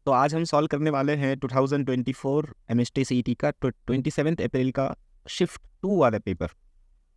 तो आज हम सॉल्व करने वाले हैं 2024 एमएसटी सीईटी का 27 अप्रैल का शिफ्ट 2 वाला पेपर।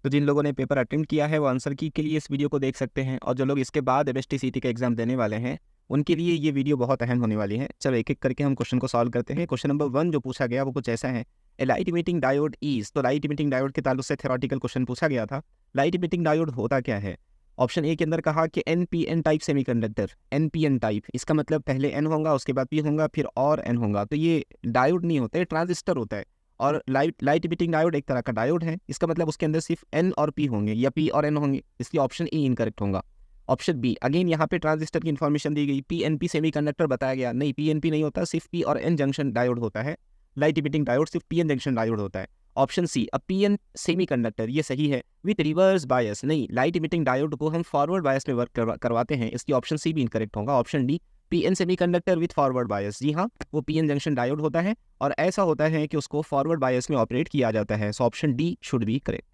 तो जिन लोगों ने पेपर अटेंड किया है वो आंसर की के लिए इस वीडियो को देख सकते हैं, और जो लोग इसके बाद एमएसटी सीईटी का एग्जाम देने वाले हैं उनके लिए ये वीडियो बहुत अहम होने वाली है। चलो एक एक करके हम क्वेश्चन को सॉल्व करते हैं। क्वेश्चन नंबर 1 जो पूछा गया वो कुछ ऐसा है, ए लाइट इमिटिंग डायोड इज। तो लाइट इमिटिंग डायोड के ताल्लुक से थ्योरेटिकल क्वेश्चन पूछा गया था। लाइट इमिटिंग डायोड होता क्या है? ऑप्शन ए के अंदर कहा कि NPN type semiconductor, NPN type, इसका मतलब पहले एन होगा उसके बाद पी होगा फिर और एन होगा। तो ये डायोड नहीं होता है, ट्रांजिस्टर होता है। और लाइट इमिटिंग डायोड एक तरह का डायोड है, इसका मतलब उसके अंदर सिर्फ एन और पी होंगे या पी और एन होंगे, इसलिए ऑप्शन ए इनकरेक्ट होगा। ऑप्शन बी, अगेन यहाँ पे ट्रांजिस्टर की इन्फॉर्मेशन दी गई, पीएनपी सेमीकंडक्टर बताया गया, नहीं पीएनपी नहीं होता, सिर्फ पी और एन जंक्शन डायोड होता है। लाइट इमिटिंग डायोड सिर्फ पीएन जंक्शन डायोड होता है। ऑप्शन सी, अब पीएन सेमीकंडक्टर, ये सही है, विद रिवर्स बायस, नहीं लाइट इमिटिंग डायोड को हम फॉरवर्ड बायस में वर्क करवाते हैं, इसकी ऑप्शन सी भी इनकरेक्ट होगा। Option D, PN semiconductor with forward bias, जी हाँ वो पीएन जंक्शन डायोड होता है और ऐसा होता है कि उसको फॉरवर्ड बायस में ऑपरेट किया जाता है। So option D should be correct.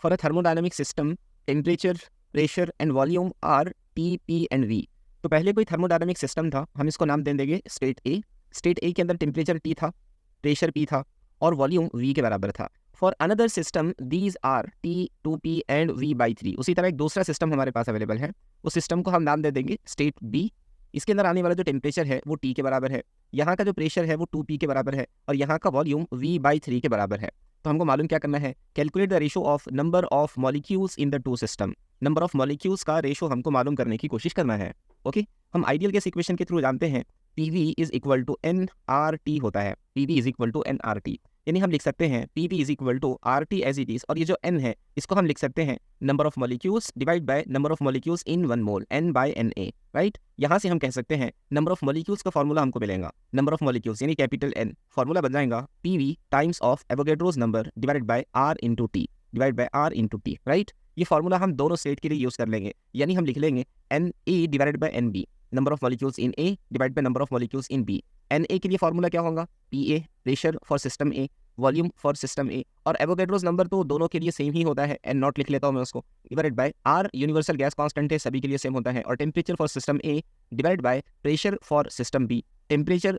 For a thermodynamic system temperature pressure and volume are T P and V. तो पहले कोई थर्मोडायनामिक सिस्टम था, हम इसको नाम दे देंगे स्टेट ए। स्टेट ए के अंदर टेम्परेचर टी था, प्रेशर पी था और वॉल्यूम वी के बराबर था। For another system these R T 2p and v/3। उसी तरह एक दूसरा सिस्टम हमारे पास अवेलेबल है, उस सिस्टम को हम नाम दे देंगे स्टेट बी। इसके अंदर आने वाला जो टेम्परेचर है वो टी के बराबर है, यहाँ का जो प्रेशर है वो 2p के बराबर है और यहाँ का वॉल्यूम v/3 के बराबर है। तो हमको मालूम क्या करना है, calculate the ratio of number of molecules in the two system. Number of molecules का रेशो हमको मालूम करने की कोशिश करना है। ओके, हम आइडियल गैस इक्वेशन के थ्रू जानते हैं PV is equal to nRT होता है, PV is equal to nRT, यानी हम लिख सकते हैं PV is equal to RT as it is, और ये जो n है इसको हम लिख सकते हैं number of molecules divide by number of molecules in 1 mole, n/Na, right. यहाँ से हम कह सकते हैं नंबर ऑफ मॉलिक्यूल्स का फॉर्मूला हमको मिलेगा, नंबर ऑफ मॉलिक्यूल्स यानी कैपिटल N, फॉर्मूला बन जाएगा PV times of Avogadro's number divide by R into T, divide by R into T, right. ये फॉर्मूला हम दोनों स्टेट के लिए यूज कर लेंगे, यानी हम लिख लेंगे Na divided by Nb, number of molecules in A divide by number of molecules in B। Na के लिए फॉर्मूला क्या होगा, Pa, pressure for system A, volume for system A, और एवोगैड्रोस नंबर तो दोनों के लिए सेम ही होता है, एन नॉट लिख लेता हूँ मैं उसको, divided by R universal gas constant है, सभी के लिए सेम होता है, और temperature for system A divide by pressure for system B, temperature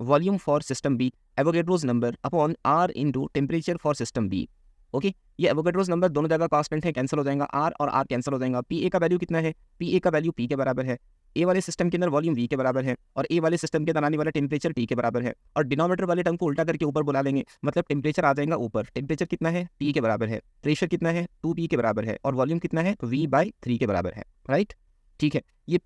volume for system B, Avogadro's number upon R into temperature for system B. Okay, ये Avogadro's number दोनों जगह कांस्टेंट है, कैंसिल हो जाएगा, आर और आर कैंसिल हो जाएगा। P A का वैल्यू कितना है, पी ए का वैल्यू पी के बराबर है, ए वाले सिस्टम के अंदर वॉल्यूम वी के बराबर है और ए वाले सिस्टम के अंदर आने वाला टेम्परेचर टी के बराबर है, और डिनोमिनेटर वाले टर्म को उल्टा करके ऊपर बुला लेंगे, मतलब टेम्परेचर आ जाएगा ऊपर, टेम्परेचर कितना है टी के बराबर है, प्रेशर कितना है 2p के बराबर है, और वॉल्यूम कितना है v/3 के बराबर है, राइट। ठीक है, ये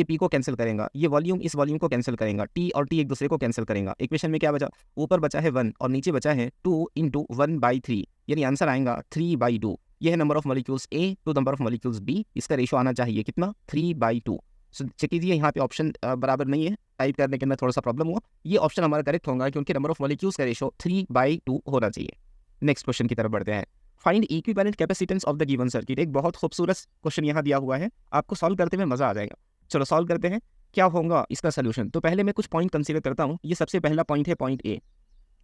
p को कैंसिल करेगा, ये वॉल्यूम इस वॉल्यूम को कैंसिल करेगा, t और t एक दूसरे को कैंसिल करेगा। इक्वेशन में क्या बचा, ऊपर बचा है 1 और नीचे बचा है 2 इंटू 1/3, यानी आंसर आएगा 3/2। यह है number of molecules A to number of molecules B, इसका रेशो आना चाहिए कितना, 3/2। सो चेक कीजिए, यहाँ पे ऑप्शन बराबर नहीं है, टाइप करने के अंदर थोड़ा सा प्रॉब्लम हुआ, ये ऑप्शन हमारा करेक्ट होगा क्योंकि नंबर ऑफ मॉलिक्यूल्स का रेशो 3/2 होना चाहिए। नेक्स्ट क्वेश्चन की तरफ बढ़ते हैं। Find equivalent capacitance of the given circuit. एक बहुत खूबसूरत क्वेश्चन यहाँ दिया हुआ है, आपको सॉल्व करते हुए मजा आ जाएगा। चलो सॉल्व करते हैं, क्या होगा इसका सोल्यूशन। तो पहले मैं कुछ पॉइंट कंसीडर करता हूँ। ये सबसे पहला पॉइंट है पॉइंट ए,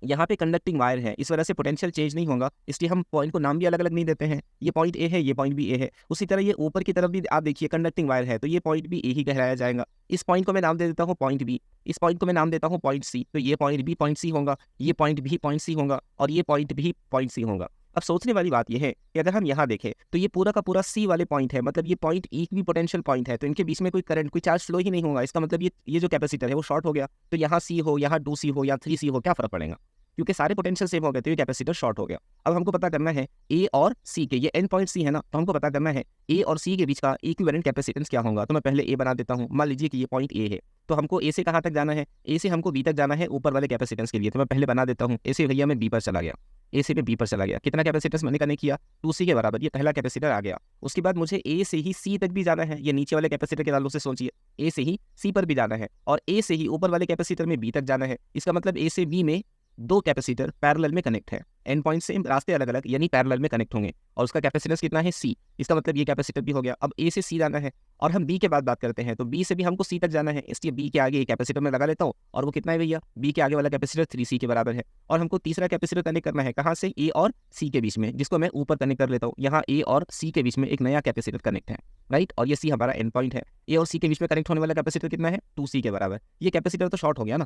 यहाँ पे कंडक्टिंग वायर है, इस वजह से पोटेंशियल चेंज नहीं होगा, इसलिए हम पॉइंट को नाम भी अलग अलग नहीं देते हैं। ये पॉइंट ए है, ये पॉइंट भी ए है। उसी तरह ये ऊपर की तरफ भी आप देखिए कंडक्टिंग वायर है, तो ये पॉइंट भी ए ही कहलाया जाएगा। इस पॉइंट को मैं नाम दे देता हूँ पॉइंट बी, इस पॉइंट को मैं नाम देता हूँ पॉइंट सी, तो ये पॉइंट भी पॉइंट सी होगा, ये पॉइंट भी पॉइंट सी होगा और ये पॉइंट भी पॉइंट सी होगा। अब सोचने वाली बात यह है कि अगर हम यहाँ देखें तो ये पूरा का पूरा सी वाले पॉइंट है, मतलब ये पॉइंट एक भी पोटेंशियल पॉइंट है, तो इनके बीच में कोई करंट कोई चार्ज फ्लो ही नहीं होगा। इसका मतलब ये जो कैपेसिटर है वो शॉर्ट हो गया, तो यहाँ सी हो, यहाँ 2c हो या 3c हो, क्या फर्क पड़ेगा, क्योंकि सारे पोटेंशियल सेम हो गए, तो ये कैपेसिटर शॉर्ट हो गया। अब हमको पता करना है ए और सी के, ये एन पॉइंट सी है ना, तो हमको पता करना है ए और सी के बीच का इक्विवेलेंट कैपेसिटेंस क्या होगा। तो मैं पहले ए बना देता हूँ, मान लीजिए कि ये पॉइंट ए है, तो हमको ए से कहाँ तक जाना है, ए से हमको बी तक जाना है ऊपर वाले कैपेसिटेंस के लिए, तो मैं पहले बना देता हूँ। ए से भैया मैं बी पर चला गया, ए से मैं बी पर चला गया, कितना कैपेसिटेंस मैंने कनेक्ट किया 2c के बराबर, ये पहला कैपेसिटर आ गया। उसके बाद मुझे ए से ही सी तक भी जाना है, ये नीचे वाले कैपेसिटर के ताल्लुक से सोचिए, ए से ही सी पर भी जाना है और ए से ही ऊपर वाले कैपेसिटर में बी तक जाना है। इसका मतलब ए से बी में 2 कैपेसिटर पैरेलल में कनेक्ट है, एंड पॉइंट से रास्ते अलग अलग यानी पैरेलल में कनेक्ट होंगे और उसका कैपेसिटेंस कितना है C। इसका मतलब ये कैपेसिटर भी हो गया। अब A से C जाना है और हम B के बाद बात करते हैं, तो B से भी हमको C तक जाना है, इसलिए B के आगे कैपेसिटर में लगा लेता हूँ और वो कितना है भैया, B के आगे वाला कैपेसिटर 3C के बराबर है। और हमको तीसरा कैपेसिटर कनेक्ट करना है कहाँ से, A और C के बीच में, जिसको मैं ऊपर कनेक्ट कर लेता हूँ। यहाँ A और C के बीच में एक नया कैपेसिटर कनेक्ट है, राइट, और ये C हमारा एंड पॉइंट है। A और C के बीच में कनेक्ट होने वाला कैपेसिटर कितना है, 2C के बराबर। ये कैपेसिटर तो शॉर्ट हो गया ना,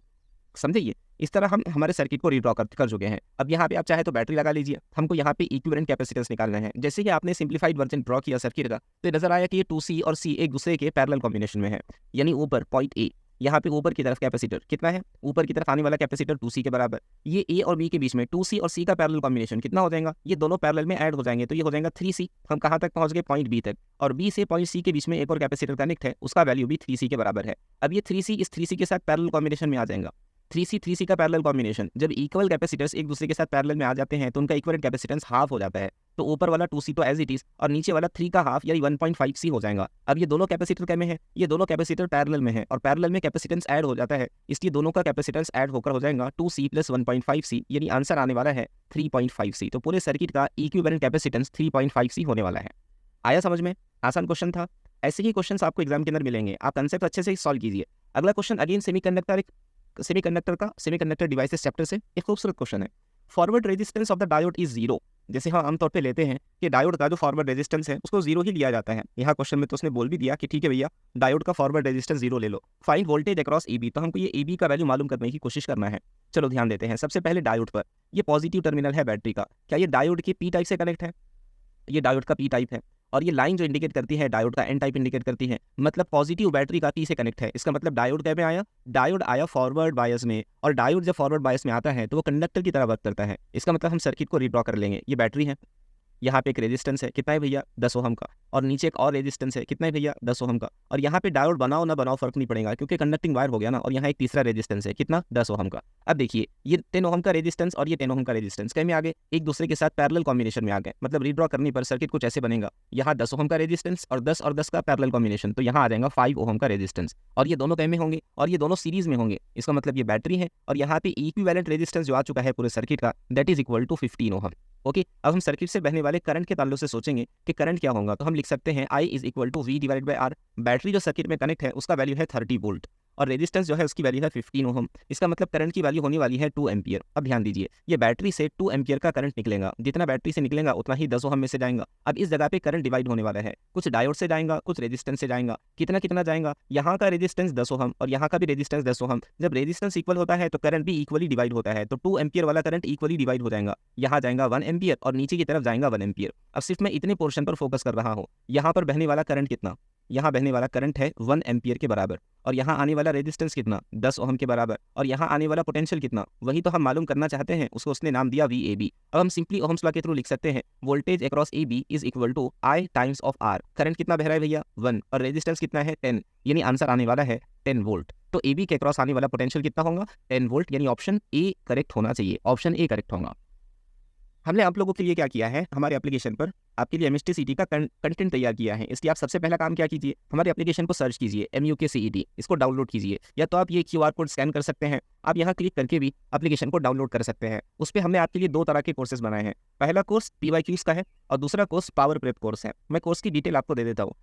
समझे। ये इस तरह हम हमारे सर्किट को रीड्रॉ कर चुके हैं। अब यहाँ पे आप चाहे तो बैटरी लगा लीजिए, हमको यहाँ पे इक्विवेलेंट कैपेसिटेंस निकालना है। जैसे कि आपने सिंप्लीफाइड वर्जन ड्रॉ किया सर्किट का, तो नजर आया कि ये 2C और C एक दूसरे के पैरेलल कॉम्बिनेशन में है, यानी ऊपर पॉइंट A, यहाँ पे ऊपर की तरफ कैपेसिटर कितना है, ऊपर की तरफ आने वाला कैपेसिटर 2C के बराबर। ये A और B के बीच में 2C और C का पैरेलल कॉम्बिनेशन कितना हो जाएगा, ये दोनों पैरेलल में ऐड हो जाएंगे, तो ये हो जाएगा 3C। हम कहाँ तक पहुंच गए, पॉइंट B तक, और B से पॉइंट C के बीच में एक और कैपेसिटर कनेक्ट है, उसका वैल्यू भी 3C के बराबर है। अब ये 3C इस 3C के साथ पैरेलल कॉम्बिनेशन में आ जाएगा। 3C का पैरेलल कॉम्बिनेशन, जब इक्वल कैपेसिटर्स एक दूसरे के साथ पैरेलल में आ जाते हैं तो उनका इक्विवेलेंट कैपेसिटेंस हाफ हो जाता है। तो ऊपर वाला 2C तो एज इट इज और नीचे वाला 3 का हाफ यानी 1.5C हो जाएगा। अब ये दोनों कैपेसिटर क्या में है, ये दोनों कैपेसिटर पैरेलल में है और पैरेलल में कैपेसिटेंस ऐड हो जाता है, इसलिए दोनों का कैपेसिटेंस ऐड होकर हो जाएगा 2C + 1.5C, यानी आंसर आने वाला है 3.5C। तो पूरे सर्किट का इक्विवेलेंट कैपेसिटेंस 3.5C होने वाला है। आया समझ में, आसान क्वेश्चन था। ऐसे ही क्वेश्चंस आपको एग्जाम के अंदर मिलेंगे, आप कंसेप्ट अच्छे से सॉल्व कीजिए। अगला question again semiconductor devices chapter से एक खूबसूरत क्वेश्चन है। Forward resistance of the diode is 0। जैसे हम आमतौर पे लेते हैं कि डायोड का जो फॉरवर्ड रेजिस्टेंस है उसको 0 ही लिया जाता है। यहाँ क्वेश्चन में तो उसने बोल भी दिया कि ठीक है भैया, डायोड का फॉरवर्ड रेजिस्टेंस 0 ले लो। फाइंड वोल्टेज अक्रॉस AB, तो हमको ये AB का वैल्यू मालूम करने की कोशिश करना है। चलो ध्यान देते हैं। सबसे पहले डायोड पर, ये पॉजिटिव टर्मिनल है बैटरी का, क्या ये डायोड के P टाइप से कनेक्ट है, ये डायोड का P टाइप है, और ये लाइन जो इंडिकेट करती है डायोड का N टाइप इंडिकेट करती है, मतलब पॉजिटिव बैटरी का P से कनेक्ट है। इसका मतलब डायोड क्या में आया, डायोड आया फॉरवर्ड बायस में, और डायोड जब फॉरवर्ड बायस में आता है तो वो कंडक्टर की तरह वर्क करता है। इसका मतलब हम सर्किट को रीड्रॉ कर लेंगे। ये बैटरी है, यहाँ पे एक रेजिस्टेंस है, कितना है भैया 10 ओहम का, और नीचे एक और रेजिस्टेंस है, कितना है भैया 10 ओहम का, और यहाँ पे डायोड बनाओ ना बनाओ फर्क नहीं पड़ेगा क्योंकि कंडक्टिंग वायर हो गया ना, और यहाँ एक तीसरा रेजिस्टेंस है, कितना 10 ओहम का। अब देखिए ये 10 ओहम का रेजिस्टेंस और ये 10 ओहम का रेजिस्टेंस कहीं में आ गए, एक दूसरे के साथ पैरेलल कॉम्बिनेशन में आ गए। मतलब रीड्रॉ करने पर सर्किट कुछ ऐसे बनेगा, यहाँ 10 ओहम का रेजिस्टेंस और 10 का पैरेलल कॉम्बिनेशन, तो यहाँ आ जाएगा 5 ओहम का रेजिस्टेंस, और ये दोनों कहीं में होंगे और ये दोनों सीरीज में होंगे। इसका मतलब ये बैटरी है, और यहाँ पे इक्विवेलेंट रेजिस्टेंस जो आ चुका है पूरे सर्किट का, that is equal to 15 ohm. Okay, अब हम सर्किट से बहने वाले करंट के ताल्लुक से सोचेंगे कि करंट क्या होगा, तो हम लिख सकते हैं I = V/R। बैटरी जो सर्किट में कनेक्ट है उसका वैल्यू है 30 वोल्ट, और रेजिस्टेंस जो है उसकी वैल्यू है 15 ओहम। इसका मतलब करंट की वैल्यू होने वाली है 2 एम्पियर। अब ध्यान दीजिए, ये बैटरी से 2 एम्पियर का करंट निकलेगा, जितना बैटरी से निकलेगा उतना ही 10 ओहम में से जाएगा। अब इस जगह पे करंट डिवाइड होने वाला है, कुछ डायोड से जाएगा, कुछ रेजिस्टेंस से जाएगा। कितना कितना जाएगा, यहाँ का रेजिस्टेंस 10 ओहम और यहाँ का भी रेजिस्टेंस 10 ओहम। जब रेजिस्टेंस इक्वल होता है तो करंट भी इक्वली डिवाइड होता है, तो 2 एम्पियर वाला करंट इक्वली डिवाइड हो जाएगा। यहाँ जाएगा 1 एम्पियर और नीचे की तरफ जाएगा 1 एम्पियर। अब सिर्फ मैं इतने पोर्शन पर फोकस कर रहा हूँ। यहाँ पर बहने वाला करंट कितना, यहाँ बहने वाला करंट है 1 एम्पियर के बराबर, और यहाँ आने वाला रेजिस्टेंस कितना 10 ओहम के बराबर, और यहाँ आने वाला पोटेंशियल कितना, वही तो हम मालूम करना चाहते हैं, उसको उसने नाम दिया VAB। अब हम सिंपली ओहम्स लॉ के थ्रू लिख सकते हैं voltage across AB is equal to I times of R। Current कितना बह रहा है भैया 1, और रेजिस्टेंस कितना है 10, यानी आंसर आने वाला है 10 वोल्ट। तो AB के अक्रॉस आने वाला पोटेंशियल कितना होगा 10 वोल्ट, यानी ऑप्शन A करेक्ट होना चाहिए, ऑप्शन A करेक्ट होगा। हमने आप लोगों के लिए क्या किया है, हमारे एप्लीकेशन पर आपके लिए MST CET का कंटेंट तैयार किया है। इसलिए आप सबसे पहला काम क्या कीजिए, हमारे एप्लीकेशन को सर्च कीजिए MUK CET, इसको डाउनलोड कीजिए, या तो आप ये QR कोड स्कैन कर सकते हैं, आप यहाँ क्लिक करके भी एप्लीकेशन को डाउनलोड कर सकते हैं। उस पर हमने आपके लिए 2 तरह के कोर्सेज बनाए हैं। पहला कोर्स PYQs का है और दूसरा कोर्स पावर प्रेप कोर्स है। मैं कोर्स की डिटेल आपको दे देता हूँ।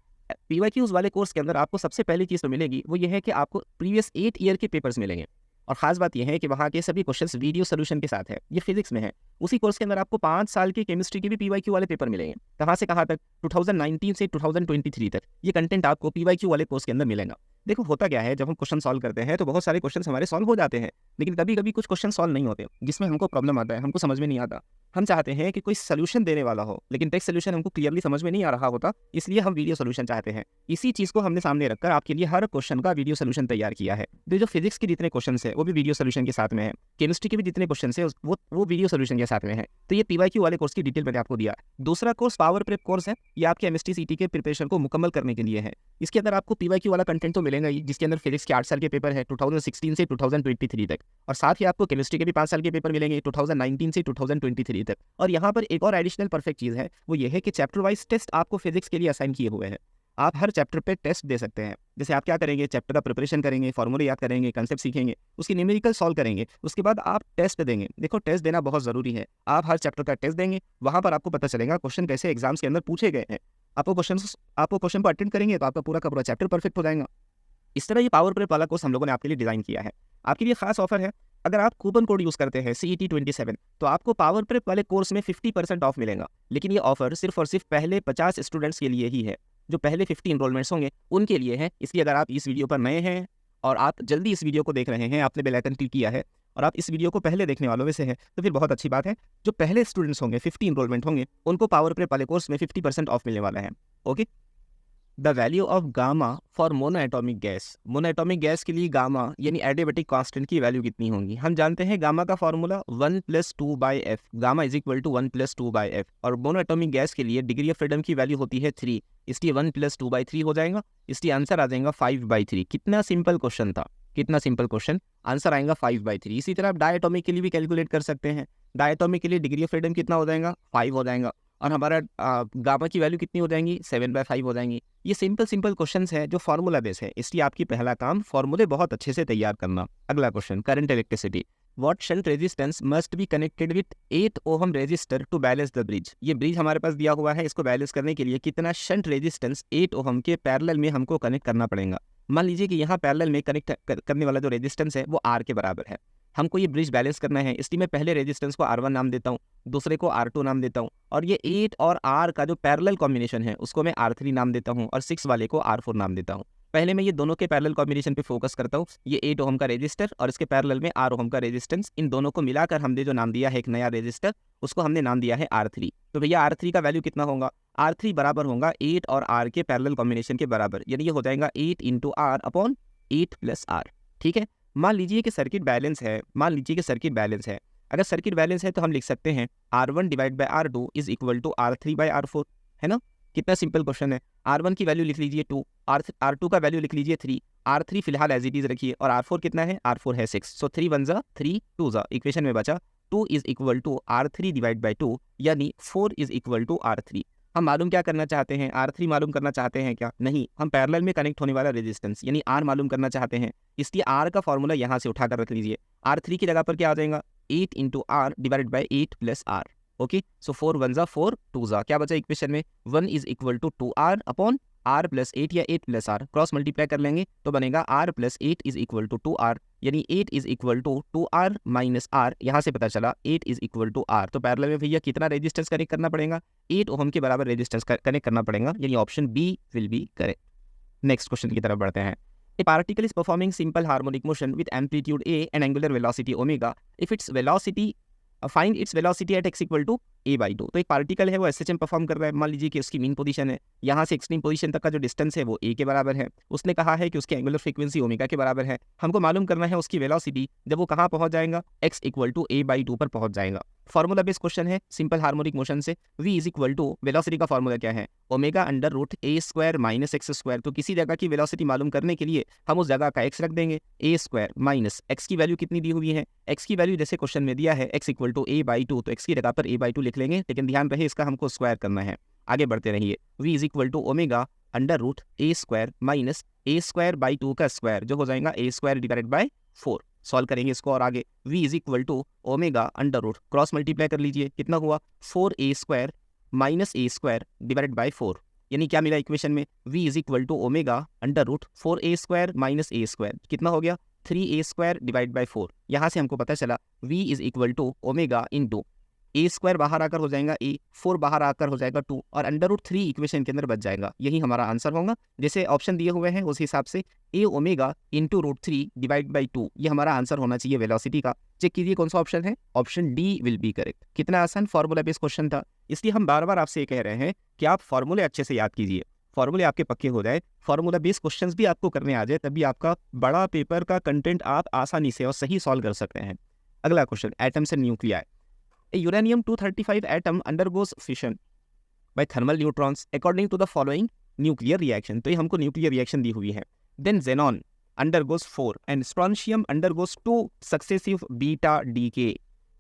PYQs वाले कोर्स के अंदर आपको सबसे पहली चीज़ तो मिलेगी वो ये है कि आपको प्रीवियस 8 ईयर के पेपर्स मिलेंगे, और खास बात यह है कि वहाँ के सभी क्वेश्चंस वीडियो सोल्यूशन के साथ है। ये फिजिक्स में है। उसी कोर्स के अंदर आपको 5 साल के केमिस्ट्री के भी PYQ वाले पेपर मिलेंगे। कहाँ से कहाँ तक, 2019 से 2023 तक ये कंटेंट आपको PYQ वाले कोर्स के अंदर मिलेगा। देखो होता क्या है, जब हम क्वेश्चन सॉल्व करते हैं तो बहुत सारे क्वेश्चन हमारे सॉल्व हो जाते हैं, लेकिन कभी कभी कुछ क्वेश्चन सॉल्व नहीं होते, जिसमें हमको प्रॉब्लम आता है, हमको समझ में नहीं आता। हम चाहते हैं कि कोई सोल्यूशन देने वाला हो, लेकिन टेक्स्ट सोल्यूशन हमको क्लियरली समझ में नहीं आ रहा होता, इसलिए हम वीडियो सोल्यूशन चाहते हैं। इसी चीज़ को हमने सामने रखकर आपके लिए हर क्वेश्चन का वीडियो सोल्यूशन तैयार किया है। तो जो फिजिक्स के जितने क्वेश्चन है वो भी वीडियो सोल्यूशन के साथ में है, केमिस्ट्री के भी जितने क्वेश्चन है वो वीडियो सोल्यूशन के साथ में है। तो ये PYQ वाले कोर्स की डिटेल मैंने आपको दिया। दूसरा कोर्स पावर प्रेप कोर्स है, ये आपके MST CET के प्रिपरेशन को मुकम्मल करने के लिए है। इसके अंदर आपको PYQ वाला कंटेंट तो मिलेगा ही, जिसके अंदर फिजिक्स के 8 साल के पेपर है 2016 से 2023 तक, और साथ ही आपको केमिस्ट्री के भी 5 साल के पेपर मिलेंगे 2019 से 2023 तक। और यहाँ पर एक और एडिशनल परफेक्ट चीज़ है, वो ये है कि चैप्टर वाइज टेस्ट आपको फिजिक्स के लिए असाइन किए हुए हैं। आप हर चैप्टर पे टेस्ट दे सकते हैं। जैसे आप क्या करेंगे, चैप्टर का प्रिपरेशन करेंगे, फॉर्मूले याद करेंगे, कंसेप्ट सीखेंगे, उसकी न्यूमेरिकल सॉल्व करेंगे, उसके बाद आप टेस्ट देंगे। देखो टेस्ट देना बहुत ज़रूरी है। आप हर चैप्टर का टेस्ट देंगे, वहाँ पर आपको पता चलेगा क्वेश्चन कैसे एग्जाम्स के अंदर पूछे गए हैं। आपको क्वेश्चन को अटेंड करेंगे तो आपका पूरा का पूरा चैप्टर परफेक्ट हो जाएगा। इस तरह ये पावर प्रेप वाला कोर्स हम लोगों ने आपके लिए डिज़ाइन किया है। आपके लिए खास ऑफर है, अगर आप कूपन कोड यूज़ करते हैं CET27 तो आपको पावर प्रेप वाले कोर्स में 50% ऑफ मिलेगा। लेकिन ये ऑफर सिर्फ और सिर्फ पहले 50 स्टूडेंट्स के लिए ही है। जो पहले 50 इनरोलमेंट्स होंगे उनके लिए है। इसलिए अगर आप इस वीडियो पर नए हैं और आप जल्दी इस वीडियो को देख रहे हैं, आपने बेल आइकन क्लिक किया है और आप इस वीडियो को पहले देखने वालों में से हैं, तो फिर बहुत अच्छी बात है। जो पहले स्टूडेंट्स होंगे, 50 इनरोलमेंट होंगे, उनको पावर प्रेप वाले कोर्स में 50% ऑफ मिलने वाला है। Okay. The value of gamma for monoatomic gas. Monoatomic gas के लिए गामा यानी एडियाबेटिक कांस्टेंट की वैल्यू कितनी होगी? हम जानते हैं गामा का formula 1 + 2/f, gamma is equal to 1 + 2/f। और मोनोएटॉमिक गैस के लिए डिग्री ऑफ फ्रीडम की वैल्यू होती है 3, इसलिए 1 + 2/3 हो जाएगा। इसलिए आंसर आ जाएगा 5/3। कितना सिंपल क्वेश्चन था, कितना सिंपल क्वेश्चन, आंसर आएगा 5/3। इसी तरह आप डायटोमिक के लिए भी कैलकुलेट कर सकते हैं। डायटोमिक के लिए डिग्री ऑफ फ्रीडम कितना हो जाएगा? 5 हो जाएगा। और हमारा गामा की वैल्यू कितनी हो जाएंगी? 7/5 हो जाएंगी। ये सिंपल क्वेश्चंस है जो फार्मूला बेस है, इसलिए आपकी पहला काम फार्मूले बहुत अच्छे से तैयार करना। अगला question, current electricity. What shunt resistance must be connected with 8 ohm resistor to balance the bridge. ये ब्रिज हमारे पास दिया हुआ है, इसको बैलेंस करने के लिए कितना शंट रेजिस्टेंस 8 ओहम के पैरेलल में हमको कनेक्ट करना पड़ेगा। मान लीजिए कि यहाँ पैरेलल में कनेक्ट करने वाला जो रेजिस्टेंस है वो R के बराबर है। हमको ये ब्रिज बैलेंस करना है, इसलिए मैं पहले रेजिस्टेंस को R1 नाम देता हूँ, दूसरे को R2 नाम देता हूँ, और ये 8 और R का जो पैरेलल कॉम्बिनेशन है उसको मैं R3 नाम देता हूँ, और 6 वाले को R4 नाम देता हूँ। पहले मैं ये दोनों के पैरेलल कॉम्बिनेशन पे फोकस करता हूँ। ये 8 ओहम का रेजिस्टर और इसके पैरेलल में R ओहम का रेजिस्टेंस, इन दोनों को मिलाकर हमने जो नाम दिया है एक नया रेजिस्टर, उसको हमने नाम दिया है R3। तो भैया R3 का वैल्यू कितना होगा? R3 बराबर होगा 8 और R के पैरेलल कॉम्बिनेशन के बराबर, यानी ये हो जाएगा 8 × R अपॉन 8 + R। ठीक है। मान लीजिए कि सर्किट बैलेंस है, अगर सर्किट बैलेंस है तो हम लिख सकते हैं R1 / R2 is equal to R3 / R4, है ना। कितना सिंपल क्वेश्चन है। R1 की वैल्यू लिख लीजिए 2, R2 का वैल्यू लिख लीजिए 3, R3 फिलहाल एज इट इज रखिए, और R4 कितना है? R4 है 6। सो 3 1 = 3, 2 = इक्वेशन में बचा 2 इज इक्वल टू R3 / 2, यानी 4 इज इक्वल टू R3। हम मालूम क्या करना चाहते हैं? R3 मालूम करना चाहते हैं क्या? नहीं, हम पैरेलल में कनेक्ट होने वाला रेजिस्टेंस यानी R मालूम करना चाहते हैं। इसलिए R का फॉर्मूला यहाँ से उठाकर रख लीजिए। R3 की जगह पर क्या आ जाएगा? 8 × R / 8 + R। ओके। सो 4 1 = 4, 2 = क्या बचा इक्वेशन में? 1 is equal to 2R upon R + 8 या 8 + R, क्रॉस मल्टीप्लाई कर लेंगे तो बनेगा R + 8 is equal to 2R, यानी 8 is equal to 2R - R। यहाँ से पता चला 8 इज इक्वल टू R। तो पैरेलल में भैया कितना रेजिस्टेंस कनेक्ट करना पड़ेगा? 8 ओहम के बराबर रेजिस्टेंस कनेक्ट करना पड़ेगा, यानी option B will be correct. Next question की तरफ बढ़ते हैं। A particle is performing simple harmonic motion with amplitude A and angular velocity omega. If its velocity find its velocity at x equal to a/2। तो एक particle है वो SHM perform कर रहा है। मान लीजिए कि उसकी मीन पोजीशन है, यहाँ से एक्सट्रीम पोजीशन तक का जो डिस्टेंस है वो a के बराबर है। उसने कहा है कि उसकी एंगुलर फ्रीक्वेंसी ओमेगा के बराबर है। हमको मालूम करना है उसकी वेलोसिटी जब वो कहाँ पहुंच जाएगा? x = a/2 पर पहुंच जाएगा। फॉर्मूला बेस्ड क्वेश्चन है, सिंपल हार्मोनिक मोशन से v = वेलोसिटी का फॉर्मूला क्या है? ω/√a² - x²। तो किसी जगह की वेलोसिटी मालूम करने के लिए हम उस जगह का x रख देंगे, a² - x की वैल्यू कितनी दी हुई है? x की वैल्यू जैसे क्वेश्चन में दिया है x = a/2, तो x की जगह पर a/2 लिख लेंगे, लेकिन ध्यान रहे इसका हमको स्क्वायर करना है। आगे बढ़ते रहिए। v = ω/√a² - a²/2 का स्क्वायर, जो हो जाएगा a² / 4। सॉल्व करेंगे इसको और आगे v = ω क्रॉस मल्टीप्लाई कर लीजिए, कितना हुआ? 4a² - a² / 4, यानी क्या मिला इक्वेशन में? v = ω/4a² - a², कितना हो गया? 3a² / 4। यहाँ से हमको पता चला v = ω a² बाहर आकर हो जाएगा a, 4 बाहर आकर हो जाएगा 2, और √3 इक्वेशन के अंदर बच जाएगा। यही हमारा आंसर होगा। जैसे ऑप्शन दिए हुए हैं उस हिसाब से a ω × √3 / 2 ये हमारा आंसर होना चाहिए वेलोसिटी का। चेक कीजिए कौन सा ऑप्शन है, option D will be correct. कितना आसान फॉर्मूला बेस्ड क्वेश्चन था, इसलिए हम बार बार आपसे ये कह रहे हैं कि आप फॉर्मूले अच्छे से याद कीजिए, फॉर्मूले आपके पक्के हो जाए, फॉर्मूला बेस्ड क्वेश्चंस भी आपको करने आ जाए, तभी आपका बड़ा पेपर का कंटेंट आप आसानी से और सही सॉल्व कर सकते हैं। अगला question, atoms and nuclei. A uranium-235 atom undergoes fission by thermal neutrons according to the following nuclear reaction। तो ये हमको न्यूक्लियर रिएक्शन दी हुई है। Then xenon undergoes 4 and strontium undergoes 2 successive beta decay।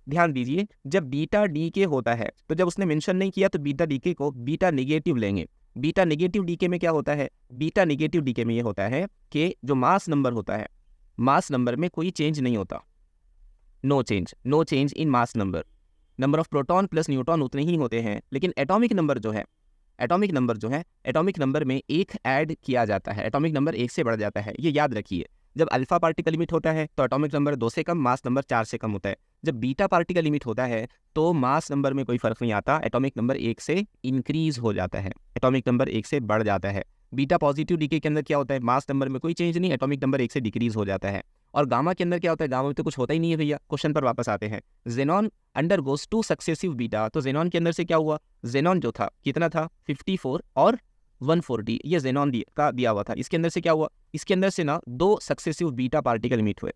ध्यान दीजिए, जब बीटा डीके होता है तो जब उसने मेंशन नहीं किया तो बीटा डीके को बीटा नेगेटिव लेंगे, बीटा नेगेटिव डीके में क्या होता है, बीटा नेगेटिव डीके में ये होता है कि जो मास नंबर होता है, मास नंबर में कोई चेंज नहीं होता, no change in mass number, number of proton plus neutron उतने ही होते हैं, लेकिन एटॉमिक नंबर जो है, एटॉमिक नंबर में एक ऐड किया जाता है, एटॉमिक नंबर एक से बढ़ जाता है। ये याद रखिए, जब अल्फा पार्टिकल इमिट होता है तो एटॉमिक नंबर 2 से कम, मास नंबर 4 से कम होता है। जब बीटा पार्टिकल इमिट होता है तो मास नंबर में कोई फर्क नहीं आता, एटॉमिक नंबर 1 से इंक्रीज हो जाता है, एटॉमिक नंबर 1 से बढ़ जाता है। बीटा पॉजिटिव डीके के अंदर क्या होता है, मास नंबर में कोई चेंज नहीं, एटॉमिक नंबर 1 से डिक्रीज हो जाता है। और गामा के अंदर क्या होता है, गामा में तो कुछ होता ही नहीं है भैया। क्वेश्चन पर वापस आते हैं, जेनॉन अंडरगोस 2 सक्सेसिव बीटा, तो जेनॉन के अंदर से क्या हुआ, जेनॉन जो था कितना था 54 और 140, ये जेनॉन का दिया हुआ था। इसके अंदर से क्या हुआ, इसके अंदर से ना 2 सक्सेसिव बीटा पार्टिकल इमिट हुए,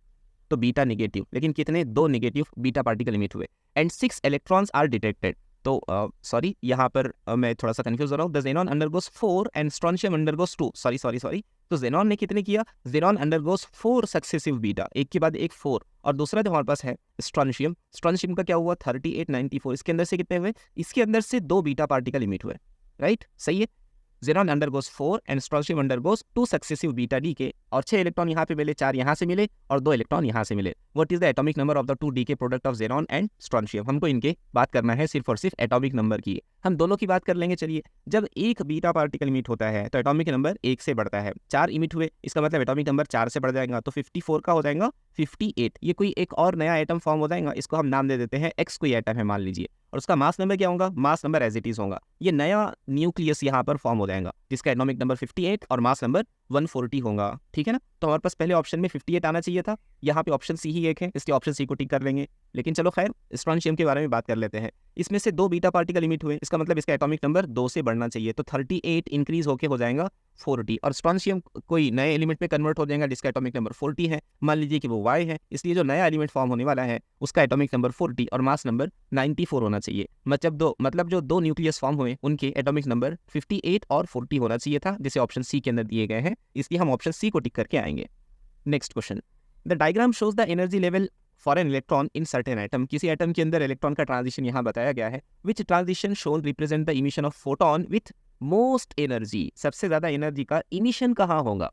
तो बीटा नेगेटिव, लेकिन कितने, 2 नेगेटिव बीटा पार्टिकल इमिट हुए एंड 6 इलेक्ट्रॉन्स आर डिटेक्टेड। तो सॉरी यहाँ पर मैं थोड़ा सा कंफ्यूज हो रहा हूँ, the xenon undergoes 4 and strontium undergoes 2, sorry. तो जेनॉन ने कितने किया, जेनॉन अंडरगोस 4 सक्सेसिव बीटा, एक के बाद एक 4, और दूसरा जो हमारे पास है स्ट्रोंशियम का क्या हुआ 3894, इसके अंदर से कितने हुए, इसके अंदर से 2 बीटा पार्टिकल इमिट हुए, राइट, सही है। Xenon undergoes 4 and strontium undergoes 2 successive beta decay, और 6 इलेक्ट्रॉन यहाँ पे मिले, 4 यहाँ से मिले और 2 इलेक्ट्रॉन यहाँ से मिले। What is the atomic number of the 2 decay product of xenon and strontium, हमको इनके बात करना है सिर्फ और सिर्फ एटॉमिक नंबर की, हम दोनों की बात कर लेंगे। चलिए, जब एक बीटा पार्टिकल इमिट होता है तो एटॉमिक नंबर 1 से बढ़ता है, 4 इमिट हुए, इसका मतलब एटॉमिक नंबर 4 से बढ़ जाएगा, तो 54 का हो जाएगा 58, ये कोई एक और नया एटम फॉर्म हो जाएगा, इसको हम नाम दे देते हैं एक्स, कोई एटम है मान लीजिए, और उसका मास नंबर क्या होगा, mass number as it is होगा। ये नया न्यूक्लियस यहाँ पर फॉर्म हो जाएगा जिसका एटॉमिक नंबर 58 और मास नंबर 140 होगा, ठीक है ना। तो हमारे पास पहले ऑप्शन में 58 आना चाहिए था, यहाँ पे ऑप्शन सी ही एक है, इसलिए ऑप्शन सी को टिक कर लेंगे। लेकिन चलो खैर, स्ट्रोंशियम के बारे में बात कर लेते हैं। इसमें से 2 बीटा पार्टिकल इमिट हुए, इसका मतलब इसका एटॉमिक नंबर 2 से बढ़ना चाहिए, तो 38 इंक्रीज होके हो जाएगा 40, और स्ट्रोंशियम कोई नए एलिमेंट में कन्वर्ट हो जाएगा जिसका एटॉमिक नंबर 40 है, मान लीजिए कि वो Y है, इसलिए जो नया एलिमेंट फॉर्म होने वाला है उसका एटॉमिक नंबर 40 और मास नंबर 94 होना चाहिए। मतलब जो 2 न्यूक्लियस फॉर्म हुए उनके एटॉमिक नंबर 58 और 40 होना चाहिए था, जिसे ऑप्शन सी के अंदर दिए गए हैं, इसलिए हम ऑप्शन सी को टिक करके आएंगे। Next question, the diagram shows the energy level for an electron in certain atom, किसी एटम के अंदर इलेक्ट्रॉन का ट्रांजिशन यहाँ बताया गया है, विच transition shown represent the emission of photon with most energy, सबसे ज्यादा एनर्जी का इमिशन कहाँ होगा।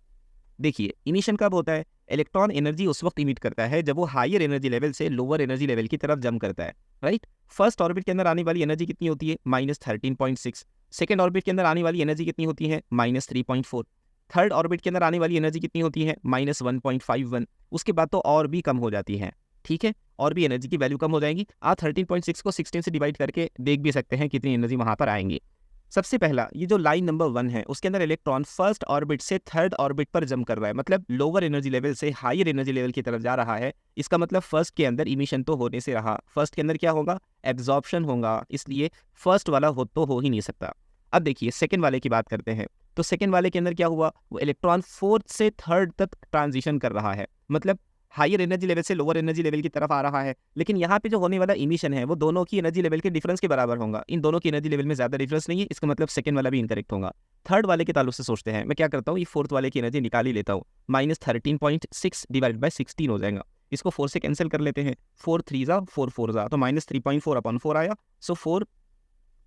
देखिए, इमिशन कब होता है, इलेक्ट्रॉन एनर्जी उस वक्त इमिट करता है जब वो हायर एनर्जी लेवल से लोअर एनर्जी लेवल की तरफ जंप करता है, राइट। फर्स्ट ऑर्बिट के अंदर आने वाली एनर्जी कितनी होती है, -13.6, सेकेंड ऑर्बिट के अंदर आने वाली एनर्जी कितनी होती है, -3.4, थर्ड ऑर्बिट के अंदर आने वाली एनर्जी कितनी होती है, -1.51, उसके बाद तो और भी कम हो जाती है, ठीक है, और भी एनर्जी की वैल्यू कम हो जाएगी। आप 13.6 को 16 से डिवाइड करके देख भी सकते हैं कितनी एनर्जी वहां पर आएंगी। सबसे पहला, ये जो लाइन नंबर 1 है उसके अंदर इलेक्ट्रॉन फर्स्ट ऑर्बिट से थर्ड ऑर्बिट पर जंप कर रहा है, मतलब लोअर एनर्जी लेवल से हायर एनर्जी लेवल की तरफ जा रहा है। इसका मतलब फर्स्ट के अंदर इमिशन तो होने से रहा, फर्स्ट के अंदर क्या होगा, एब्जॉर्प्शन होगा, इसलिए फर्स्ट वाला हो ही नहीं सकता। अब देखिए सेकंड वाले की बात करते हैं, तो सेकंड वाले के अंदर क्या हुआ, वो इलेक्ट्रॉन फोर्थ से थर्ड तक ट्रांजिशन कर रहा है, मतलब हायर एनर्जी लेवल से लोअर एनर्जी लेवल की तरफ आ रहा है। लेकिन यहाँ पे जो होने वाला इमिशन है वो दोनों की एनर्जी लेवल के डिफरेंस के बराबर होगा, इन दोनों की एनर्जी लेवल में ज्यादा डिफरेंस नहीं है, इसका मतलब सेकंड वाला भी इनकरेक्ट होगा। थर्ड वाले के ताल्लुक से सोचते हैं, मैं क्या करता हूँ, ये फोर्थ वाले की एनर्जी निकाल ही लेता हूँ, -13.6 डिवाइड बाई 16 हो जाएगा, इसको 4 से कैंसिल कर लेते हैं, 4 3 जा 4 4 जा, तो -3.4 अपॉन 4 आया, सो 4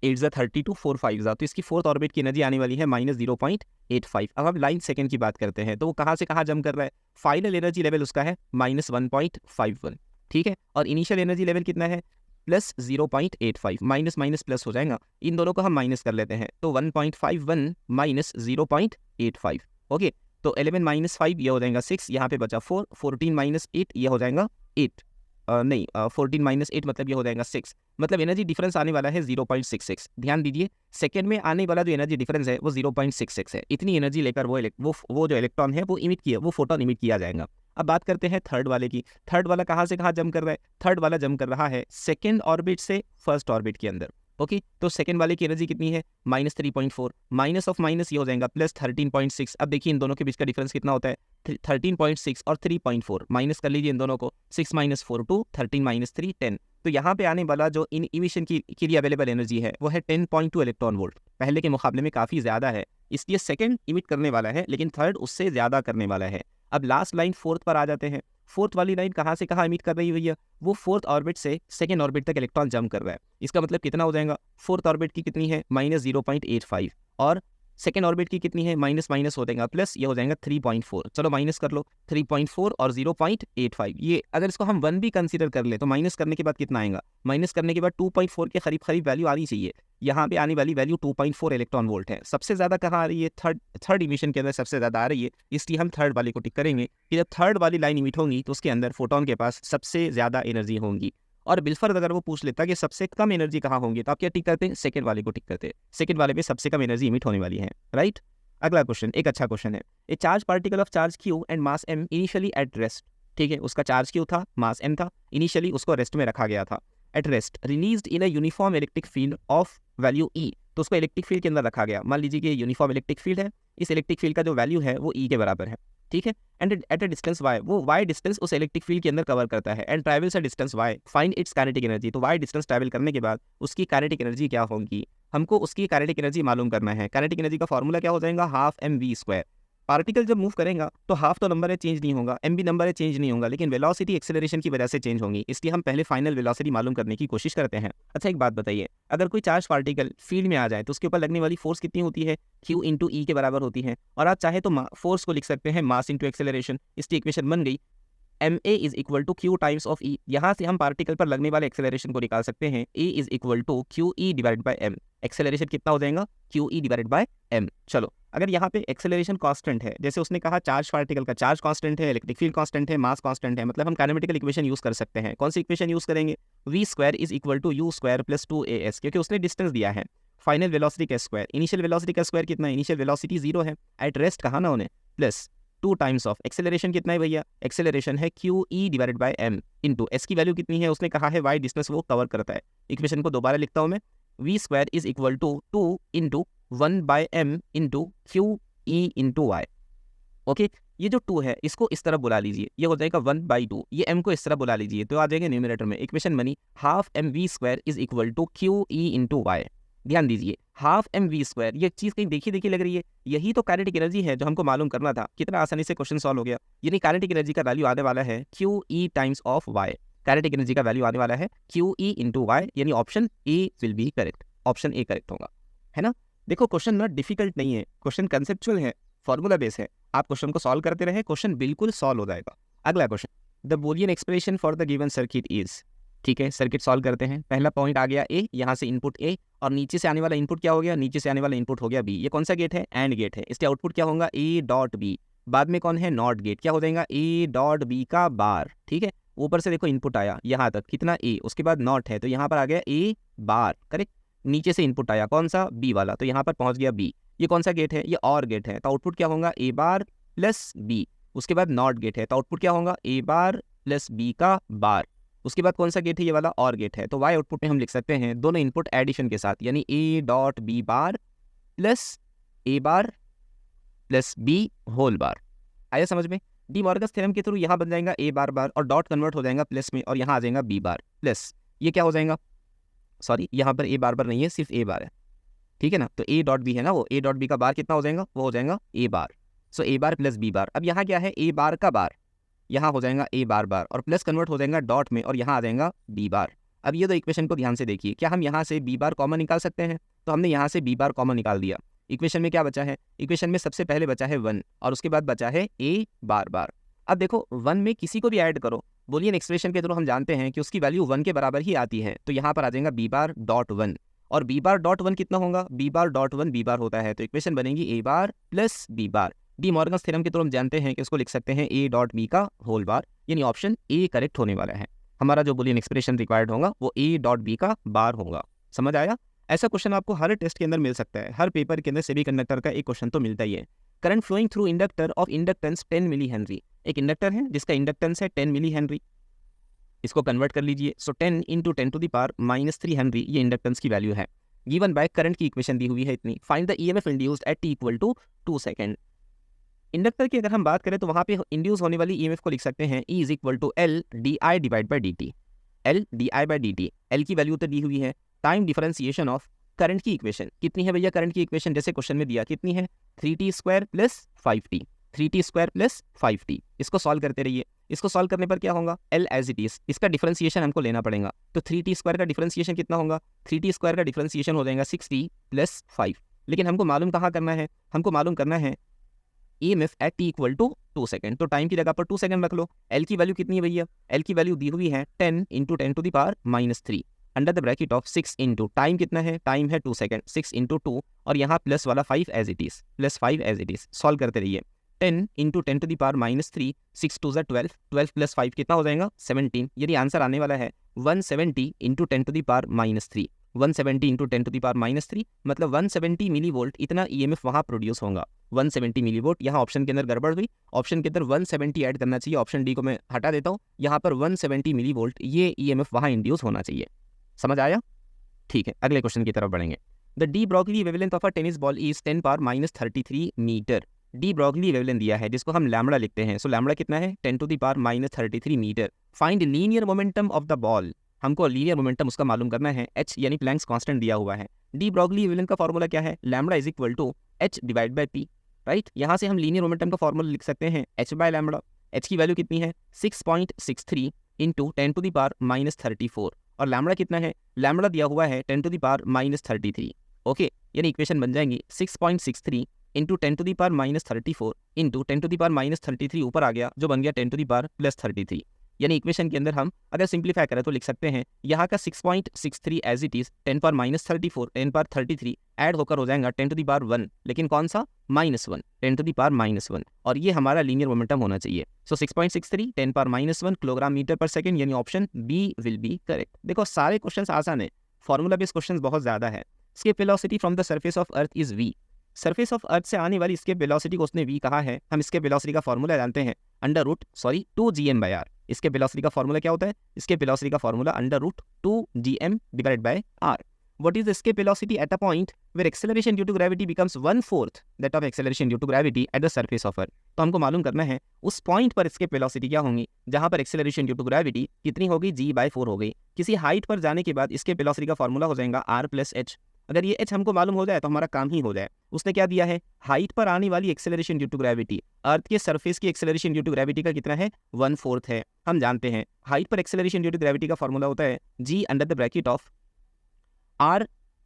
8 जा 32 4 5 जा, तो इसकी फोर्थ ऑर्बिट की एनर्जी आने वाली है -0.85। अब हम लाइन सेकंड की बात करते हैं, तो वो कहाँ से कहाँ जंप कर रहा है, फाइनल एनर्जी लेवल उसका है -1.51, ठीक है, और इनिशियल एनर्जी लेवल कितना है, +0.85, माइनस माइनस प्लस हो जाएगा, इन दोनों को हम माइनस कर लेते हैं, तो 1.51 माइनस 0.85, ओके, तो 11 - 5 ये हो जाएगा 6, यहाँ पे बचा 4, 14 - 8 ये हो जाएगा 8, 14 - 8 मतलब ये हो जाएगा 6, मतलब एनर्जी डिफरेंस आने वाला है 0.66। ध्यान दीजिए, सेकंड में आने वाला जो एनर्जी डिफरेंस है वो 0.66 है, इतनी एनर्जी लेकर वो जो इलेक्ट्रॉन है वो इमिट किया, वो फोटोन इमिट किया जाएगा। अब बात करते हैं थर्ड वाले की, थर्ड वाला कहाँ से कहाँ जंप कर रहा है, थर्ड वाला जंप कर रहा है सेकेंड ऑर्बिट से फर्स्ट ऑर्बिट के अंदर, ओके, तो सेकंड वाले की एनर्जी कितनी है, -3.4, माइनस ऑफ माइनस ये हो जाएगा +13.6। अब देखिए इन दोनों के बीच का डिफरेंस कितना होता है, 13.6 और 3.4, माइनस कर लीजिए इन दोनों को, 6 - 4 2, 13 - 3 10, तो यहाँ पे आने वाला जो इन इमिशन के लिए अवेलेबल एनर्जी है वो है 10.2 इलेक्ट्रॉन वोल्ट, पहले के मुकाबले में काफ़ी ज़्यादा है, इसलिए सेकंड इमिट करने वाला है लेकिन थर्ड उससे ज़्यादा करने वाला है। अब लास्ट लाइन फोर्थ पर आ जाते हैं, फोर्थ वाली लाइन कहाँ से कहाँ इमिट कर रही है भैया, वो फोर्थ ऑर्बिट से सेकेंड ऑर्बिट तक इलेक्ट्रॉन जंप कर रहा है, इसका मतलब कितना हो जाएगा, फोर्थ ऑर्बिट की कितनी है -0.85 और सेकेंड ऑर्बिट की कितनी है, माइनस माइनस हो जाएगा प्लस, ये हो जाएगा 3.4, चलो माइनस कर लो 3.4 और 0.85, ये अगर इसको हम 1 भी कंसीडर कर ले तो माइनस करने के बाद कितना आएगा, माइनस करने के बाद 2.4 के करीब करीब वैल्यू आनी चाहिए। यहाँ पे आने वाली वैल्यू 2.4 इलेक्ट्रॉन वोल्ट है। सबसे ज़्यादा कहाँ आ रही है, थर्ड इमिशन के अंदर सबसे ज़्यादा आ रही है, इसलिए हम थर्ड वाले को टिक करेंगे कि जब थर्ड वाली लाइन इमिट होंगी तो उसके अंदर फोटोन के पास सबसे ज़्यादा एनर्जी होंगी। और बिलफर्द अगर वो पूछ लेता कि सबसे कम एनर्जी कहाँ होंगी तो आप क्या टिक करते हैं, सेकंड वाले को टिक करते हैं, सेकंड वाले पे सबसे कम एनर्जी इमिट होने वाली है, राइट। अगला क्वेश्चन एक अच्छा क्वेश्चन है। A charge particle of charge Q and mass M initially at rest, ठीक है, उसका चार्ज क्यू था, मास एम था, इनिशियली उसको रेस्ट में रखा गया था, at rest released in a uniform electric field of value E, तो उसको इलेक्ट्रिक फील्ड के अंदर रखा गया। मान लीजिए कि यूनिफॉर्म इलेक्ट्रिक फील्ड है, इस इलेक्ट्रिक फील्ड का जो वैल्यू है वो ई के बराबर है, ठीक है, and at a distance y, वो वाई डिस्टेंस उस इलेक्ट्रिक फील्ड के अंदर कवर करता है, and travels a distance y, find its kinetic energy, तो वाई डिस्टेंस ट्रैवल करने के बाद उसकी काइनेटिक एनर्जी क्या होगी, हमको उसकी काइनेटिक एनर्जी मालूम करना है। काइनेटिक एनर्जी का फॉर्मूला क्या हो जाएगा, half m v square. Particle जब मूव करेगा तो हाफ तो नंबर है, चेंज नहीं होगा, एम भी नंबर है, चेंज नहीं होगा, लेकिन वेलोसिटी एक्सेलरेशन की वजह से चेंज होगी, इसलिए हम पहले फाइनल वेलोसिटी मालूम करने की कोशिश करते हैं। अच्छा एक बात बताइए, अगर कोई चार्ज पार्टिकल फील्ड में आ जाए तो उसके ऊपर लगने वाली फोर्स कितनी होती है, Q इंटू ई के बराबर होती है, और आप चाहे तो फोर्स को लिख सकते हैं मास इंटू एक्सेलरेशन, इसकी इक्वेशन बन गई ma is equal to Q times of E. यहाँ से हम पार्टिकल पर लगने वाले एक्सेलरेशन को निकाल सकते हैं, a is equal to q E divide by m, acceleration कितना हो जाएगा, q E divide by m. चलो अगर यहाँ पे एक्सेलरेशन कांस्टेंट है, जैसे उसने कहा चार्ज पार्टिकल का चार्ज कांस्टेंट है, इलेक्ट्रिक फील्ड कांस्टेंट है, मास कांस्टेंट है, मतलब हम काइनेमेटिकल इक्वेशन यूज कर सकते हैं। कौन सी इक्वेशन यूज करेंगे, v square is equal to u square plus 2as, क्योंकि उसने डिस्टेंस दिया है। फाइनल वेलोसिटी का स्क्वायर, इनिशियल वेलोसिटी का स्क्वायर कितना है, इनिशियल वेलोसिटी 0 है, एट रेस्ट कहा ना उन्हें, प्लस 2 टाइम्स ऑफ एक्सेलरेशन कितना है भैया, एक्सेलरेशन है q E divided by m into s की वैल्यू कितनी है, उसने कहा है वाई डिस्टेंस वो कवर करता है। इक्वेशन को दोबारा लिखता हूं मैं, v square is equal to 2 into 1 by m into q E into y. Okay, ये जो 2 है इसको इस तरह बुला लीजिए, ये हो जाएगा 1/2, ये m को इस तरह बुला लीजिए तो आ जाएगा न्यूमरेटर में। इक्वेशन बनी half m v square is equal to q E into y. ध्यान दीजिए हाफ एम वी स्क्वायर, ये चीज़ कहीं देखी लग रही है, यही तो काइनेटिक एनर्जी है जो हमको मालूम करना था। कितना आसानी से क्वेश्चन सॉल्व हो गया। यानी काइनेटिक एनर्जी का वैल्यू आने वाला है q E times of y, kinetic energy का वैल्यू आने वाला है क्यू ई इंटू वाई, यानी option A will be correct, option A correct होगा, है ना। देखो क्वेश्चन ना डिफिकल्ट नहीं है, क्वेश्चन कंसेप्चुअल है, फॉर्मूला बेस है, आप क्वेश्चन को सॉल्व करते रहे, क्वेश्चन बिल्कुल सॉल्व हो जाएगा। अगला question, the Boolean expression for the given circuit is, ठीक है, सर्किट सॉल्व करते हैं। पहला पॉइंट आ गया ए, यहाँ से इनपुट ए, और नीचे से आने वाला इनपुट क्या हो गया, नीचे से आने वाला इनपुट हो गया बी। ये कौन सा गेट है, एंड गेट है, इसके आउटपुट क्या होगा, ए डॉट बी। बाद में कौन है, नॉट गेट, क्या हो जाएगा, ए डॉट बी का बार, ठीक है। ऊपर से देखो इनपुट आया यहाँ तक कितना ए, उसके बाद नॉट है तो यहाँ पर आ गया ए बार, करेक्ट। नीचे से इनपुट आया कौन सा, बी वाला, तो यहाँ पर पहुंच गया बी। ये कौन सा गेट है, ये और गेट है, तो आउटपुट क्या होगा, ए बार प्लस बी। उसके बाद नॉट गेट है तो आउटपुट क्या होगा, ए बार प्लस बी का बार। उसके बाद कौन सा गेट है, ये वाला और गेट है, तो वाई आउटपुट में हम लिख सकते हैं दोनों इनपुट एडिशन के साथ, यानी A dot B bar plus A bar plus B whole bar. आया समझ में। डी मॉर्गन्स थ्योरम के थ्रू यहाँ बन जाएगा ए बार बार और डॉट कन्वर्ट हो जाएगा प्लस में, और यहाँ आ जाएगा बी बार प्लस, ये क्या हो जाएगा, सॉरी यहाँ पर ए बार बार नहीं है, सिर्फ ए बार है, ठीक है ना। तो ए डॉट बी है ना, वो ए डॉट बी का बार कितना हो जाएगा, वो हो जाएगा ए बार। सो ए बार प्लस बी बार। अब यहाँ क्या है, ए बार का बार, यहाँ हो जाएगा ए बार बार और प्लस कन्वर्ट हो जाएगा डॉट में, और यहाँ आ जाएगा बी बार। अब ये तो इक्वेशन को ध्यान से देखिए, क्या हम यहाँ से बी बार कॉमन निकाल सकते हैं, तो हमने यहाँ से बी बार कॉमन निकाल दिया। इक्वेशन में क्या बचा है, इक्वेशन में सबसे पहले बचा है 1 और उसके बाद बचा है ए बार बार। अब देखो 1 में किसी को भी ऐड करो, बूलियन एक्सप्रेशन के थ्रू हम जानते हैं कि उसकी वैल्यू 1 के बराबर ही आती है, तो यहाँ पर आ जाएगा बी बार डॉट 1, और बी बार डॉट 1 कितना होगा, B bar dot 1 B bar होता है, तो इक्वेशन बनेगी A bar plus B bar. De Morgan's theorem के थ्रू हम जानते हैं कि इसको लिख सकते हैं ए डॉट बी का होल बार, यानी ऑप्शन ए करेक्ट होने वाला है। हमारा जो बूलियन एक्सप्रेशन रिक्वायर्ड होगा वो ए डॉट बी का बार होगा। समझ आया। ऐसा क्वेश्चन आपको हर टेस्ट के अंदर मिल सकता है, हर पेपर के अंदर सेमीकंडक्टर का एक क्वेश्चन तो मिलता ही है। Current flowing through inductor of inductance 10 milli henry, एक इंडक्टर है जिसका इंडक्टेंस है 10 मिली हेनरी, इसको कन्वर्ट कर लीजिए। So 10 into 10 to the power -3 henry ये इंडक्टेंस की वैल्यू है। गिवन बाय करंट की इक्वेशन दी हुई है इतनी। Find the EMF induced at t equal to 2 second. Inductor की अगर हम बात करें तो वहां पे इंड्यूस होने वाली ईएमएफ को लिख सकते हैं E is equal to L DI divide by dt। L DI by dt, L की वैल्यू तो दी हुई है, टाइम डिफरेंशिएशन ऑफ करंट की इक्वेशन कितनी है भैया, करंट की इक्वेशन जैसे क्वेश्चन में दिया कितनी है 3t square plus 5t, 3t square plus 5t। इसको सॉल्व करते रहिए, इसको सॉल्व करने पर क्या होगा, L एज इट इज, इसका डिफरेंशिएशन हमको लेना पड़ेगा। तो 3t स्क्वायर का डिफरेंशिएशन कितना होगा, 3t स्क्वायर का डिफरेंशिएशन हो जाएगा 6t प्लस 5। लेकिन हमको मालूम कहाँ करना है, हमको मालूम करना है EMF at t equal to 2 second. तो टाइम की जगह पर 2 सेकेंड रख लो। एल की वैल्यू कितनी है भैया, एल की वैल्यू दी हुई है 10 into 10⁻³ under the bracket of 6 into time कितना है, टाइम है 2 सेकेंड, 6 इंटू 2 और यहाँ प्लस वाला 5 as it is, plus 5 as it is. Solve करते रहिए। 10 इंटू 10⁻³ 6 2 12, 12 प्लस 5 कितना हो जाएगा 17। यदि आंसर आने वाला है 170 इंटू 10⁻³ 170 इंटू 10⁻³ मतलब 170 मिली वोल्ट इतना EMF वहाँ प्रोड्यूस होगा। 170 मिली वोल्ट, यहाँ ऑप्शन के अंदर गड़बड़ हुई, ऑप्शन के अंदर 170 ऐड करना चाहिए, ऑप्शन डी को मैं हटा देता हूँ। यहाँ पर 170 मिली वोल्ट ये EMF वहाँ इंड्यूस होना चाहिए। समझ आया? ठीक है, अगले क्वेश्चन की तरफ बढ़ेंगे। The de Broglie wavelength of a tennis ball is 10⁻³ metre. De Broglie wavelength दिया है जिसको हम लैम्बडा लिखते हैं। सो लैम्बडा कितना है 10⁻³ metre. Find linear momentum of the ball, हमको लीनियर मोमेंटम उसका मालूम करना है। h यानी प्लैंक्स कांस्टेंट दिया हुआ है। डी ब्रॉगली वेवलेंथ का फॉर्मूला क्या है, lambda is equal to h divide by p, right. यहाँ से हम लीनियर मोमेंटम का फॉर्मूला लिख सकते हैं h बाय लैम्बडा। h की वैल्यू कितनी है 6.63 इंटू 10⁻34 और लैम्बडा कितना है, लैम्बडा दिया हुआ है 10⁻33। ओके, यानी इक्वेशन बन जाएंगी 6.63 इंटू 10⁻34 इंटू 10⁻33 ऊपर आ गया जो बन गया 10⁻+33। यानी इक्वेशन के अंदर हम अगर सिंप्लीफाई करें तो लिख सकते हैं यहाँ का 6.63 एज इट इज 10⁻34 10⁻33 ऐड होकर हो जाएगा 10⁻1, लेकिन कौन सा -1 10⁻1 और ये हमारा लीनियर मोमेंटम होना चाहिए। सो 6.63 10⁻1 किलोग्राम मीटर पर सेकेंड, यानी option B will be correct. देखो सारे क्वेश्चन आसान है, फॉर्मूला बेस्ड क्वेश्चन बहुत ज्यादा है। Escape velocity from the surface of earth is v, surface of earth से आने वाली स्केप वेलोसिटी को उसने v कहा है। हम स्केप वेलोसिटी का फॉर्मूला जानते हैं √2gm/r। इसके वेलोसिटी का फॉर्मूला क्या होता है, इसके वेलोसिटी का formula √2gm divided by r। What is the escape velocity at a point where acceleration due to gravity becomes 1/4 that of acceleration due to gravity at the surface of Earth? तो हमको मालूम करना है उस point पर escape velocity क्या होंगी जहां पर acceleration due to gravity कितनी होगी, g/4 हो गई। किसी हाइट पर जाने के बाद escape velocity का फॉर्मूला हो जाएगा r+h। अगर ये h हमको मालूम हो जाए तो हमारा काम ही हो जाए। उसने क्या दिया है, हाइट पर आने वाली एक्सेलरेशन ड्यू टू ग्रेविटी, अर्थ के सरफेस की एक्सेलरेशन ड्यू टू ग्रेविटी का कितना है 1/4 है। हम जानते हैं हाइट पर एक्सेलरेशन ड्यू टू ग्रेविटी का फॉर्मूला होता है g under the bracket of r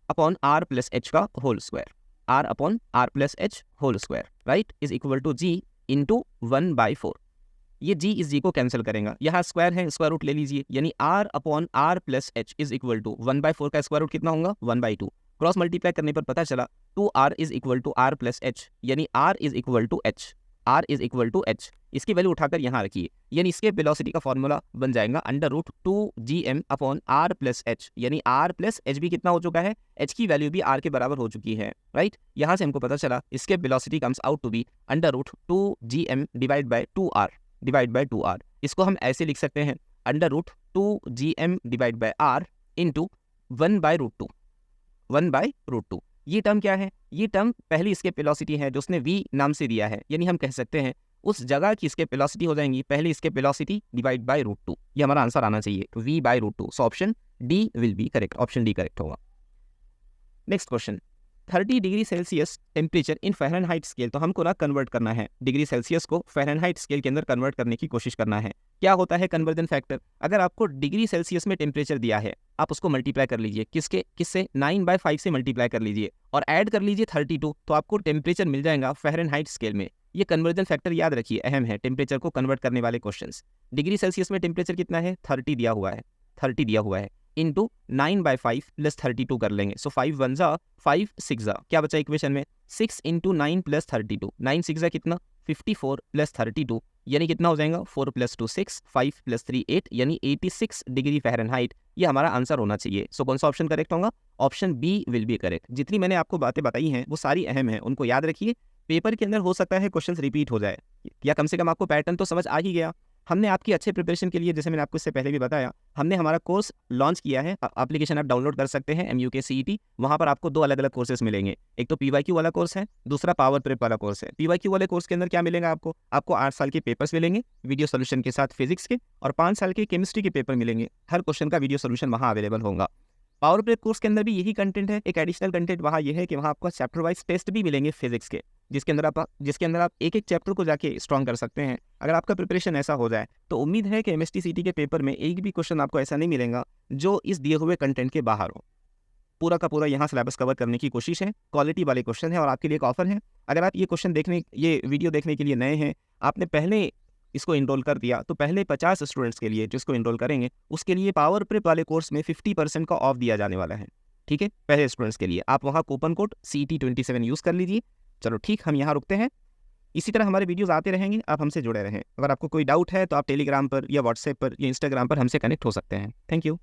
upon r+h का whole square, r upon r+h whole square, right, is equal to g into 1/4। ये g इस g को कैंसिल करेगा, यहाँ स्क्वायर है स्क्वायर रूट ले लीजिए, यानी r upon r+h is equal to 1/4 का स्क्वायर रूट कितना होगा 1/2। क्रॉस मल्टीप्लाई करने पर पता चला 2r is equal to r+h, यानी r is equal to h, r is equal to h। इसकी वैल्यू उठाकर यहाँ रखिए, यानी इसके वेलोसिटी का फॉर्मूला बन जाएगा √2gm अपॉन r+h, यानी r+h भी कितना हो चुका है, h की वैल्यू भी r के बराबर हो चुकी है, राइट। यहाँ से हमको पता चला इसके velocity comes out to be √2gm divide by 2r। इसको हम ऐसे लिख सकते हैं √2gm divide bye r into 1/√2। ये टर्म क्या है, ये टर्म पहली इसके वेलोसिटी है जो उसने v नाम से दिया है, यानी हम कह सकते हैं उस जगह की इसके वेलोसिटी हो जाएंगी पहले इसके वेलोसिटी डिवाइड बाय √2। ये हमारा आंसर आना चाहिए v/√2। So option D will be correct, option D correct होगा। Next question, 30 degree Celsius temperature in Fahrenheit scale. तो हमको ना कन्वर्ट करना है डिग्री सेल्सियस को फ़ारेनहाइट स्केल के अंदर कन्वर्ट करने की कोशिश करना है। क्या होता है कन्वर्जन फैक्टर, अगर आपको डिग्री सेल्सियस में टेम्परेचर दिया है आप उसको मल्टीप्लाई कर लीजिए, किससे 9/5 से मल्टीप्लाई कर लीजिए और ऐड कर लीजिए 32, तो आपको टेम्परेचर मिल जाएगा फ़ारेनहाइट स्केल में। ये कन्वर्जन फैक्टर याद रखिए, अहम है टेम्परेचर को कन्वर्ट करने वाले क्वेश्चंस। डिग्री सेल्सियस में टेम्परेचर कितना है 30 दिया हुआ है इंटू 9/5 प्लस 32 कर लेंगे। सो 5 1 जा 5 6 जा, क्या बचा इक्वेशन में 6 इंटू 9 प्लस 32, 9 6 जा कितना 54 प्लस 32, यानी कितना हो जाएगा 4 + 2 6, 5 + 3 8, यानी 86 डिग्री फ़ारेनहाइट। ये हमारा आंसर होना चाहिए। सो कौन सा ऑप्शन करेक्ट होगा, option B will be correct. जितनी मैंने आपको बातें बताई हैं वो सारी अहम है, उनको याद रखिए। पेपर के अंदर हो सकता है क्वेश्चंस रिपीट हो जाए, या कम से कम आपको पैटर्न तो समझ आ ही गया। हमने आपकी अच्छे प्रिपरेशन के लिए, जैसे मैंने आपको इससे पहले भी बताया, हमने हमारा कोर्स लॉन्च किया है। एप्लीकेशन आप डाउनलोड कर सकते हैं MUK CET। वहाँ पर आपको 2 अलग अलग कोर्सेज मिलेंगे, एक तो PYQ वाला कोर्स है, दूसरा पावर प्रेप वाला कोर्स है। PYQ वाले कोर्स के अंदर क्या मिलेगा आपको 8 साल के पेपर्स मिलेंगे वीडियो सोल्यूशन के साथ फिजिक्स के, और 5 साल के केमिस्ट्री के पेपर मिलेंगे। हर क्वेश्चन का वीडियो सोल्यूशन वहाँ अवेलेबल होगा। पावर प्रेप कोर्स के अंदर भी यही कंटेंट है। एक एडिशनल कंटेंट वहाँ ये है कि वहाँ आपको चैप्टर वाइज टेस्ट भी मिलेंगे फिजिक्स के, जिसके अंदर आप एक चैप्टर को जाके स्ट्रॉन्ग कर सकते हैं। अगर आपका प्रिपरेशन ऐसा हो जाए तो उम्मीद है कि MST CT के पेपर में एक भी क्वेश्चन आपको ऐसा नहीं मिलेगा जो इस दिए हुए कंटेंट के बाहर हो। पूरा का पूरा यहाँ सिलेबस कवर करने की कोशिश है। क्वालिटी वाले क्वेश्चन है और आपके लिए एक ऑफर है। अगर आप ये वीडियो देखने के लिए नए हैं, आपने पहले इसको इनरोल कर दिया, तो पहले 50 स्टूडेंट्स के लिए जिसको इनरोल करेंगे उसके लिए पावर प्रेप वाले कोर्स में 50% का ऑफ दिया जाने वाला है। ठीक है, पहले स्टूडेंट्स के लिए आप वहाँ कूपन कोड CT27 यूज़ कर लीजिए। चलो ठीक, हम यहाँ रुकते हैं। इसी तरह हमारे वीडियोस आते रहेंगे, आप हमसे जुड़े रहें। अगर आपको कोई डाउट है तो आप टेलीग्राम पर या व्हाट्सएप पर या इंस्टाग्राम पर हमसे कनेक्ट हो सकते हैं। Thank you.